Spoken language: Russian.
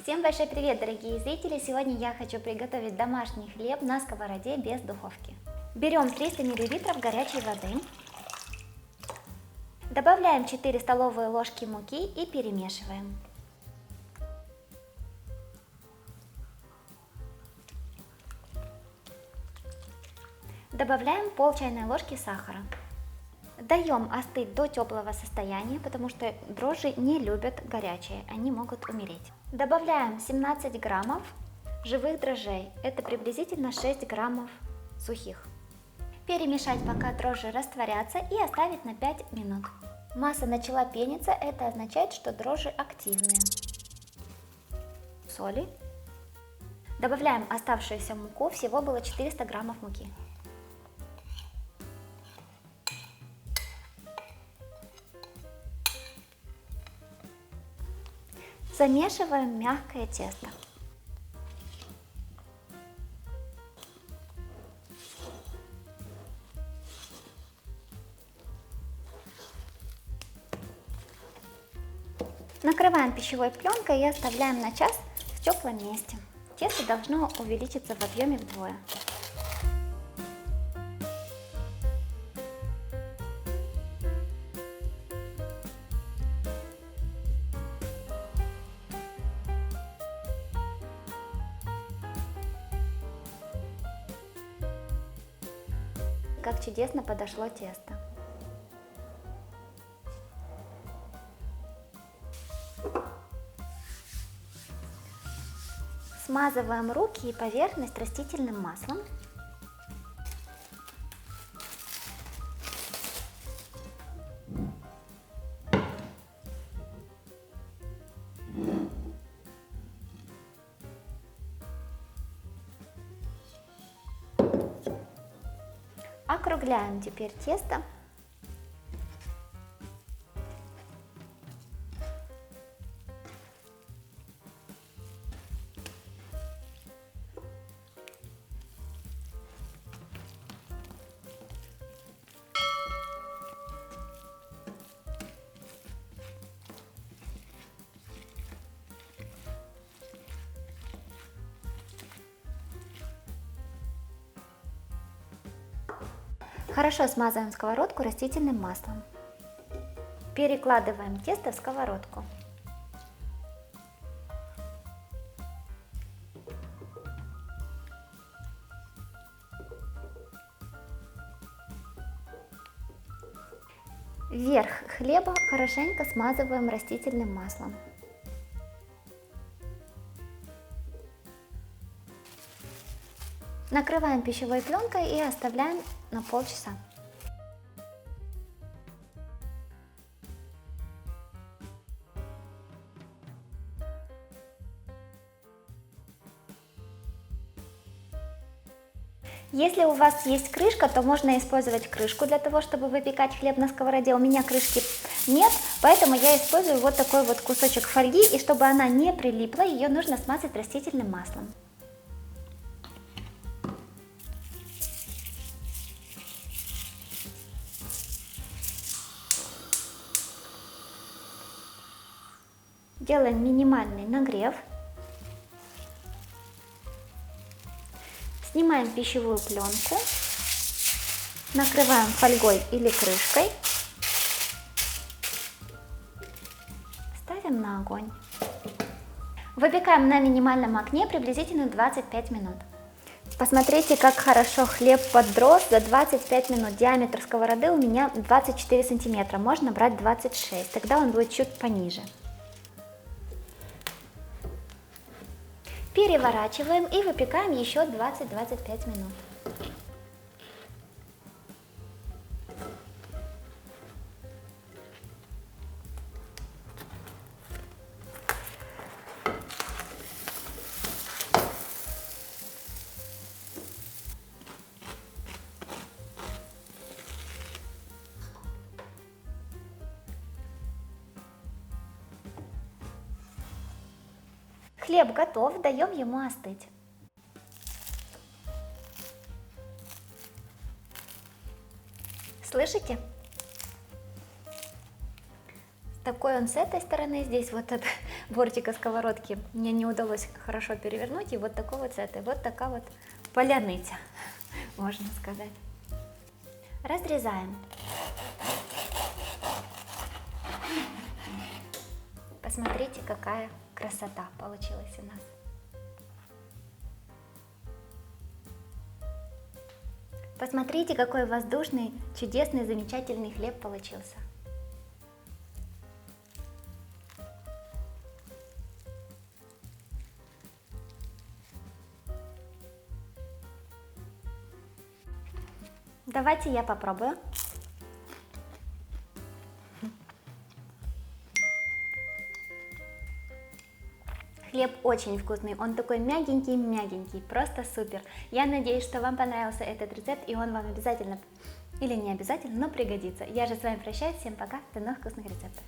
Всем большой привет, дорогие зрители! Сегодня я хочу приготовить домашний хлеб на сковороде без духовки. Берем 300 мл горячей воды, добавляем 4 столовые ложки муки и перемешиваем. Добавляем пол чайной ложки сахара. Даем остыть до теплого состояния, потому что дрожжи не любят горячее, они могут умереть. Добавляем 17 граммов живых дрожжей, это приблизительно 6 граммов сухих. Перемешать, пока дрожжи растворятся, и оставить на 5 минут. Масса начала пениться, это означает, что дрожжи активные. Соли. Добавляем оставшуюся муку, всего было 400 граммов муки. Замешиваем мягкое тесто. Накрываем пищевой пленкой и оставляем на час в теплом месте. Тесто должно увеличиться в объеме вдвое. Как чудесно подошло тесто. Смазываем руки и поверхность растительным маслом. Округляем теперь тесто. Хорошо смазываем сковородку растительным маслом. Перекладываем тесто в сковородку. Верх хлеба хорошенько смазываем растительным маслом. Накрываем пищевой пленкой и оставляем на полчаса. Если у вас есть крышка, то можно использовать крышку для того, чтобы выпекать хлеб на сковороде. У меня крышки нет, поэтому я использую вот такой вот кусочек фольги, и чтобы она не прилипла, ее нужно смазать растительным маслом. Делаем минимальный нагрев. Снимаем пищевую пленку, накрываем фольгой или крышкой, ставим на огонь. Выпекаем на минимальном огне приблизительно 25 минут. Посмотрите, как хорошо хлеб подрос за 25 минут. Диаметр сковороды у меня 24 сантиметра, можно брать 26, тогда он будет чуть пониже. Переворачиваем и выпекаем еще 20-25 минут. Хлеб готов, даем ему остыть. Слышите? Такой он с этой стороны, здесь вот от бортика сковородки мне не удалось хорошо перевернуть, и вот такой вот с этой. Вот такая вот поляныця, можно сказать. Разрезаем. Посмотрите, какая красота получилась у нас. Посмотрите, какой воздушный, чудесный, замечательный хлеб получился. Давайте я попробую. Хлеб очень вкусный, он такой мягенький-мягенький, просто супер. Я надеюсь, что вам понравился этот рецепт, и он вам обязательно, или не обязательно, но пригодится. Я же с вами прощаюсь, всем пока, до новых вкусных рецептов.